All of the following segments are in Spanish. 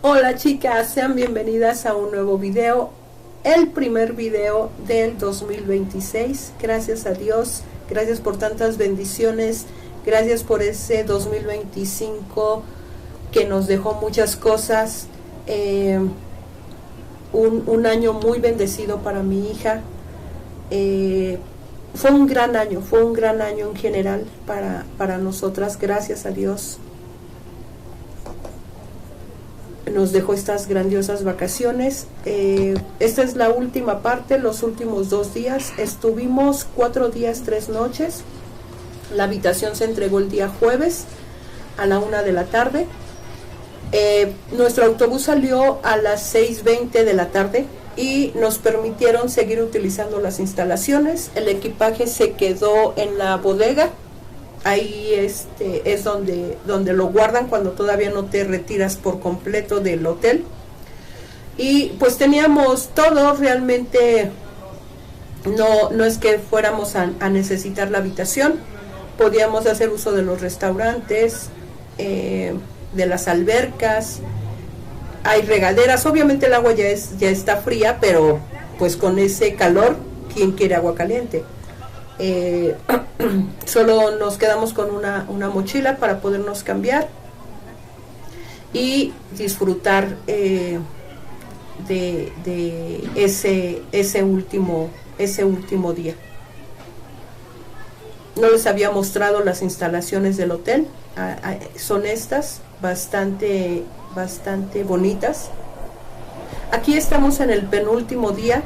Hola chicas, sean bienvenidas a un nuevo video, el primer video del 2026. Gracias a Dios, gracias por tantas bendiciones, gracias por ese 2025 que nos dejó muchas cosas, un año muy bendecido para mi hija. Fue un gran año en general para nosotras, gracias a Dios. Nos dejó estas grandiosas vacaciones. Esta es la última parte, los últimos 2 días. Estuvimos 4 días, 3 noches. La habitación se entregó el día jueves a la 1 de la tarde. Nuestro autobús salió a las 6:20 de la tarde y nos permitieron seguir utilizando las instalaciones. El equipaje se quedó en la bodega. Ahí es donde lo guardan cuando todavía no te retiras por completo del hotel. Y pues teníamos todo, realmente no es que fuéramos a necesitar la habitación. Podíamos hacer uso de los restaurantes, de las albercas, hay regaderas. Obviamente el agua ya está fría, pero pues con ese calor, ¿quién quiere agua caliente? Solo nos quedamos con una mochila para podernos cambiar y disfrutar de ese último día. No les había mostrado las instalaciones del hotel. Son estas, bastante bonitas. Aquí estamos en el penúltimo día.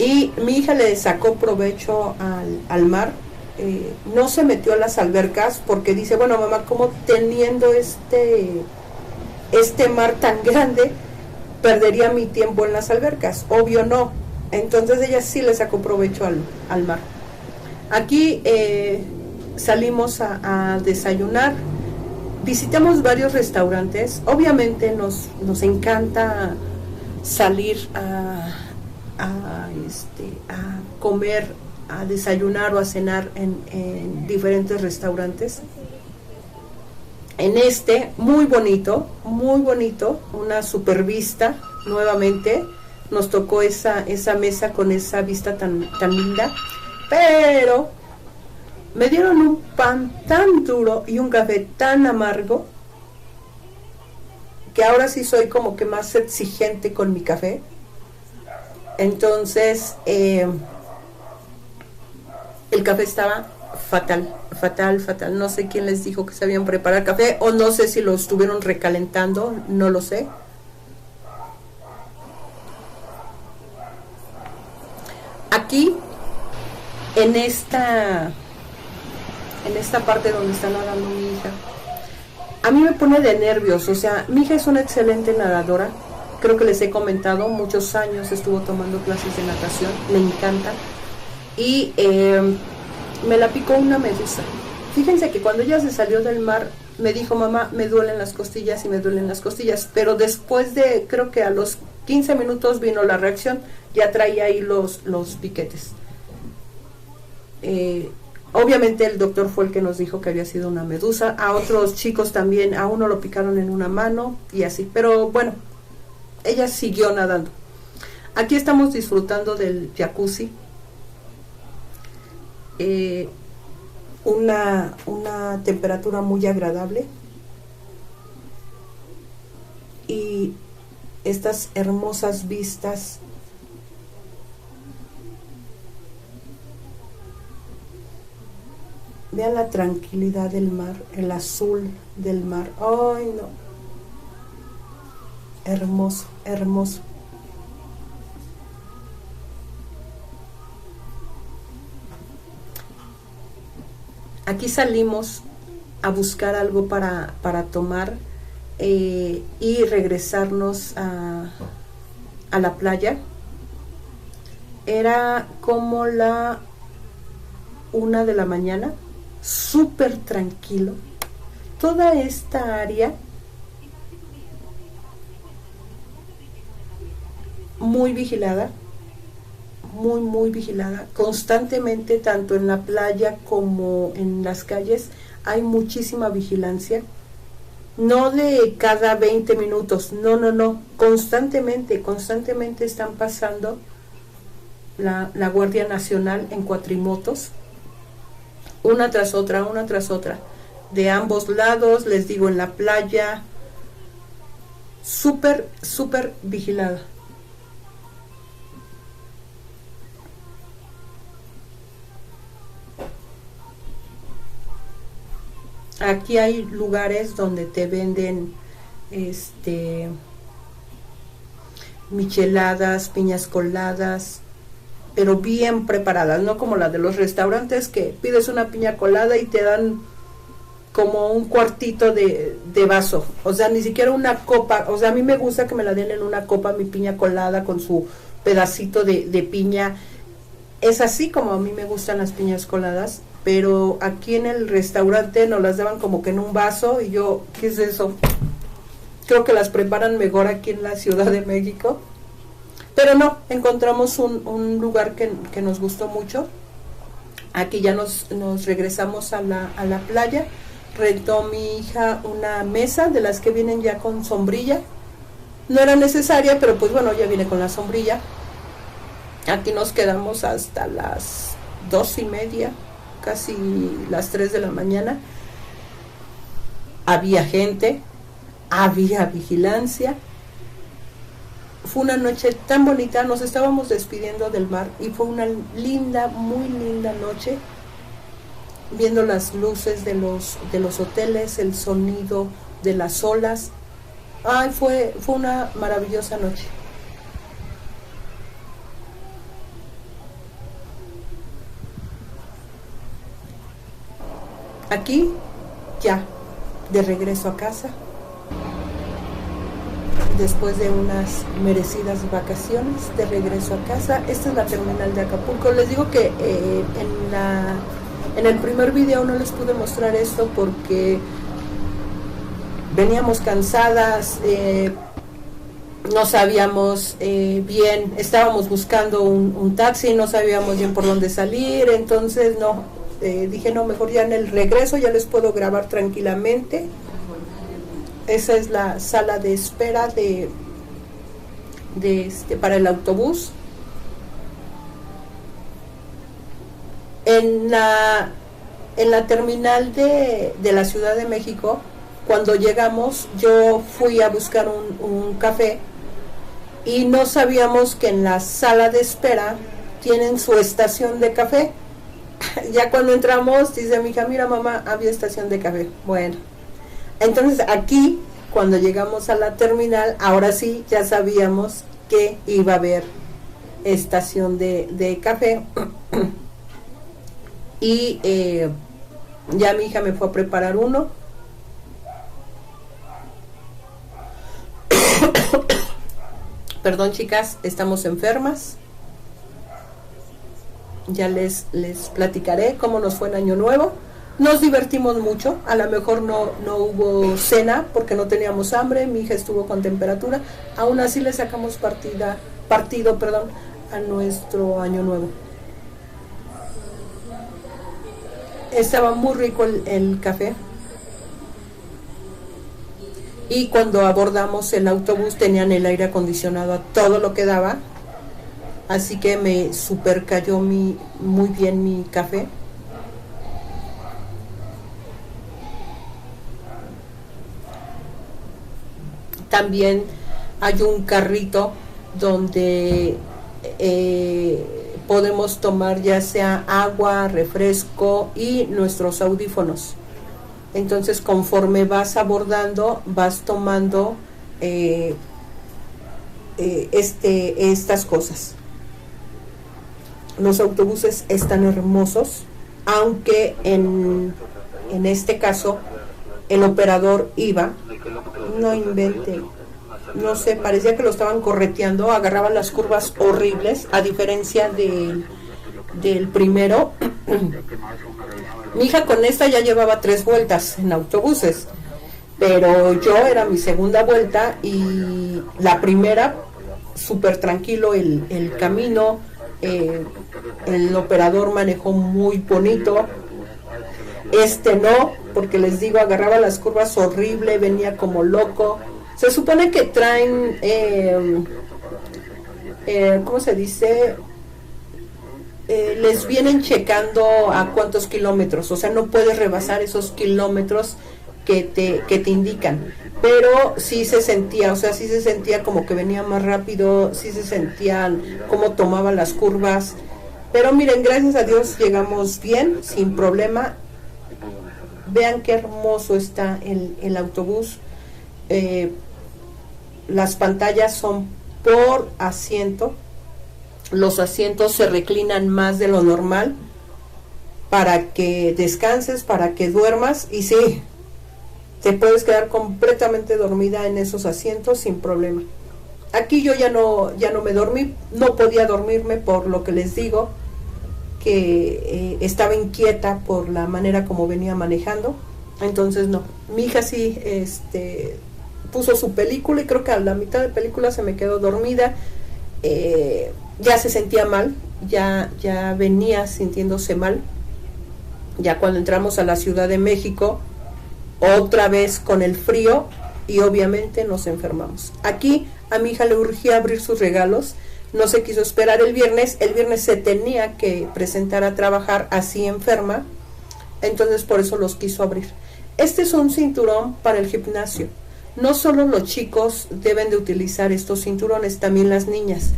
Y mi hija le sacó provecho al mar. No se metió a las albercas porque dice, bueno mamá, ¿cómo teniendo este mar tan grande perdería mi tiempo en las albercas? Obvio no. Entonces ella sí le sacó provecho al mar. Aquí salimos a desayunar. Visitamos varios restaurantes. Obviamente nos encanta salir a comer, a desayunar o a cenar en diferentes restaurantes. En muy bonito, una super vista. Nuevamente nos tocó esa mesa con esa vista tan linda, pero me dieron un pan tan duro y un café tan amargo que ahora sí soy como que más exigente con mi café. Entonces el café estaba fatal. No sé quién les dijo que sabían preparar café, o no sé si lo estuvieron recalentando, no lo sé. Aquí en esta parte donde está nadando mi hija, a mí me pone de nervios. O sea, mi hija es una excelente nadadora. Creo que les he comentado, muchos años estuvo tomando clases de natación, me encanta. Y me la picó una medusa. Fíjense que cuando ella se salió del mar, me dijo, mamá, me duelen las costillas y me duelen las costillas. Pero después de, creo que a los 15 minutos vino la reacción, ya traía ahí los piquetes. Obviamente el doctor fue el que nos dijo que había sido una medusa. A otros chicos también, a uno lo picaron en una mano y así. Pero bueno, ella siguió nadando. Aquí estamos disfrutando del jacuzzi. Una temperatura muy agradable. Y estas hermosas vistas. Vean la tranquilidad del mar, el azul del mar. ¡Ay, no! Hermoso. Aquí salimos a buscar algo para tomar y regresarnos a la playa. Era como la 1 de la mañana, súper tranquilo. Toda esta área muy vigilada, muy vigilada, constantemente, tanto en la playa como en las calles hay muchísima vigilancia. no de cada 20 minutos, no, constantemente están pasando la Guardia Nacional en cuatrimotos, una tras otra, de ambos lados, les digo, en la playa, súper vigilada. Aquí hay lugares donde te venden micheladas, piñas coladas, pero bien preparadas, no como la de los restaurantes que pides una piña colada y te dan como un cuartito de vaso, o sea, ni siquiera una copa. O sea, a mí me gusta que me la den en una copa mi piña colada con su pedacito de piña. Es así como a mí me gustan las piñas coladas, pero aquí en el restaurante nos las daban como que en un vaso y yo, ¿qué es eso? Creo que las preparan mejor aquí en la Ciudad de México. Pero no, encontramos un lugar que nos gustó mucho. Aquí ya nos regresamos a la playa. Rentó mi hija una mesa de las que vienen ya con sombrilla. No era necesaria, pero pues bueno, ya viene con la sombrilla. Aquí nos quedamos hasta las 2:30, casi las 3 de la mañana. Había gente, había vigilancia. Fue una noche tan bonita, nos estábamos despidiendo del mar y fue una linda, muy linda noche, viendo las luces de los hoteles, el sonido de las olas. Ay, fue una maravillosa noche. Aquí, ya, de regreso a casa, después de unas merecidas vacaciones, de regreso a casa. Esta es la terminal de Acapulco. Les digo que en el primer video no les pude mostrar esto porque veníamos cansadas, no sabíamos bien, estábamos buscando un taxi, no sabíamos bien por dónde salir, entonces no, dije no, mejor ya en el regreso ya les puedo grabar tranquilamente. Esa es la sala de espera para el autobús. En la terminal de la Ciudad de México, cuando llegamos, yo fui a buscar un café y no sabíamos que en la sala de espera tienen su estación de café. Ya cuando entramos, dice mi hija, mira mamá, había estación de café. Bueno, entonces aquí, cuando llegamos a la terminal, ahora sí, ya sabíamos que iba a haber estación de café. Y ya mi hija me fue a preparar uno. Perdón, chicas, estamos enfermas. Ya les platicaré cómo nos fue en Año Nuevo. Nos divertimos mucho, a lo mejor no hubo cena porque no teníamos hambre, mi hija estuvo con temperatura, aún así le sacamos partido a nuestro Año Nuevo. Estaba muy rico el café. Y cuando abordamos el autobús tenían el aire acondicionado a todo lo que daba, así que me super cayó muy bien mi café. También hay un carrito donde podemos tomar ya sea agua, refresco y nuestros audífonos. Entonces, conforme vas abordando, vas tomando estas cosas. Los autobuses están hermosos, aunque en este caso el operador iba, no invente, no sé, parecía que lo estaban correteando, agarraban las curvas horribles, a diferencia del primero. Mi hija con esta ya llevaba 3 vueltas en autobuses, pero yo era mi segunda vuelta y la primera súper tranquilo el camino, el operador manejó muy bonito. Este no, porque les digo, agarraba las curvas horrible, venía como loco. Se supone que traen, ¿cómo se dice? Les vienen checando a cuántos kilómetros, o sea, no puedes rebasar esos kilómetros que te indican, pero sí se sentía, o sea, sí se sentía como que venía más rápido, sí se sentían cómo tomaba las curvas, pero miren, gracias a Dios llegamos bien, sin problema. Vean qué hermoso está el autobús. Las pantallas son por asiento, los asientos se reclinan más de lo normal para que descanses, para que duermas, y sí, te puedes quedar completamente dormida en esos asientos sin problema. Aquí yo ya no me dormí, no podía dormirme por lo que les digo, que estaba inquieta por la manera como venía manejando. Entonces no, mi hija sí puso su película y creo que a la mitad de película se me quedó dormida. Ya se sentía mal, ya venía sintiéndose mal. Ya cuando entramos a la Ciudad de México, otra vez con el frío, y obviamente nos enfermamos. Aquí a mi hija le urgía abrir sus regalos, no se quiso esperar el viernes se tenía que presentar a trabajar así enferma, entonces por eso los quiso abrir. Este es un cinturón para el gimnasio. No solo los chicos deben de utilizar estos cinturones, también las niñas.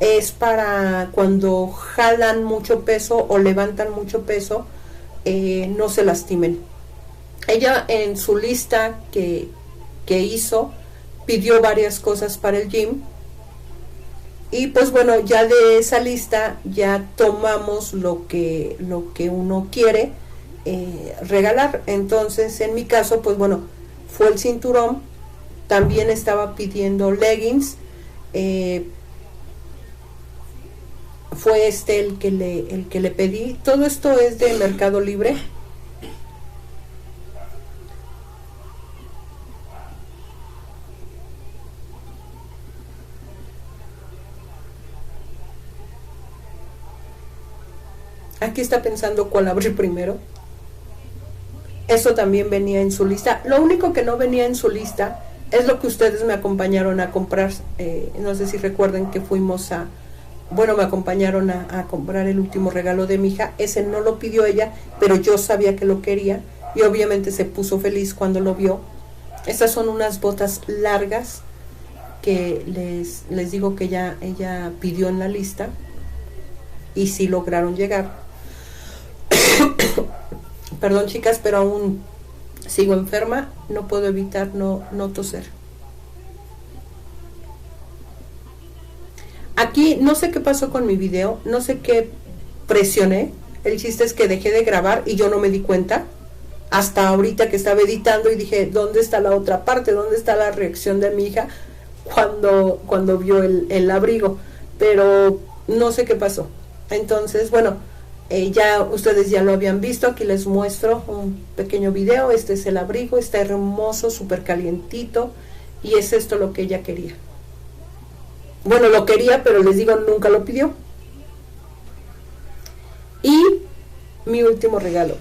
Es para cuando jalan mucho peso o levantan mucho peso, no se lastimen. Ella en su lista que hizo, pidió varias cosas para el gym, y pues bueno, ya de esa lista ya tomamos lo que uno quiere regalar. Entonces en mi caso, pues bueno, fue el cinturón. También estaba pidiendo leggings, fue el que le pedí. Todo esto es de Mercado Libre. Aquí está pensando cuál abrir primero. Eso también venía en su lista. Lo único que no venía en su lista es lo que ustedes me acompañaron a comprar. No sé si recuerden que me acompañaron a comprar el último regalo de mi hija. Ese no lo pidió ella, pero yo sabía que lo quería y obviamente se puso feliz cuando lo vio. Estas son unas botas largas que les digo que ella pidió en la lista y sí lograron llegar. Perdón, chicas, pero aún sigo enferma, no puedo evitar no toser. Aquí no sé qué pasó con mi video, no sé qué presioné. El chiste es que dejé de grabar y yo no me di cuenta hasta ahorita que estaba editando y dije, ¿dónde está la otra parte? ¿Dónde está la reacción de mi hija cuando vio el abrigo? Pero no sé qué pasó. Entonces, bueno, ya ustedes ya lo habían visto. Aquí les muestro un pequeño video. Este es el abrigo, está hermoso, súper calientito, y es esto lo que ella quería. Bueno, lo quería, pero les digo, nunca lo pidió. Y mi último regalo.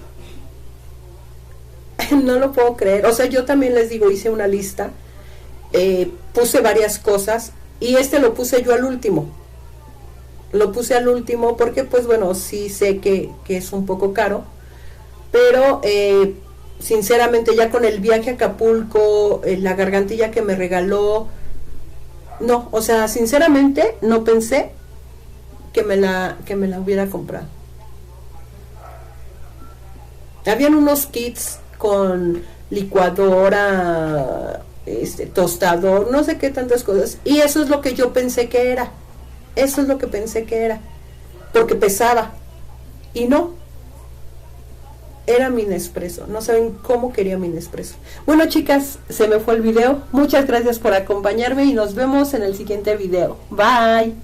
No lo puedo creer. O sea, yo también les digo, hice una lista, puse varias cosas, y lo puse yo al último. Lo puse al último porque, pues bueno, sí sé que es un poco caro, pero sinceramente ya con el viaje a Acapulco, la gargantilla que me regaló, no, o sea, sinceramente no pensé que me la hubiera comprado. Habían unos kits con licuadora, tostador, no sé qué tantas cosas, y eso es lo que yo pensé que era. Eso es lo que pensé que era, porque pesaba, y no, era mi Nespresso. No saben cómo quería mi Nespresso. Bueno, chicas, se me fue el video. Muchas gracias por acompañarme y nos vemos en el siguiente video. Bye.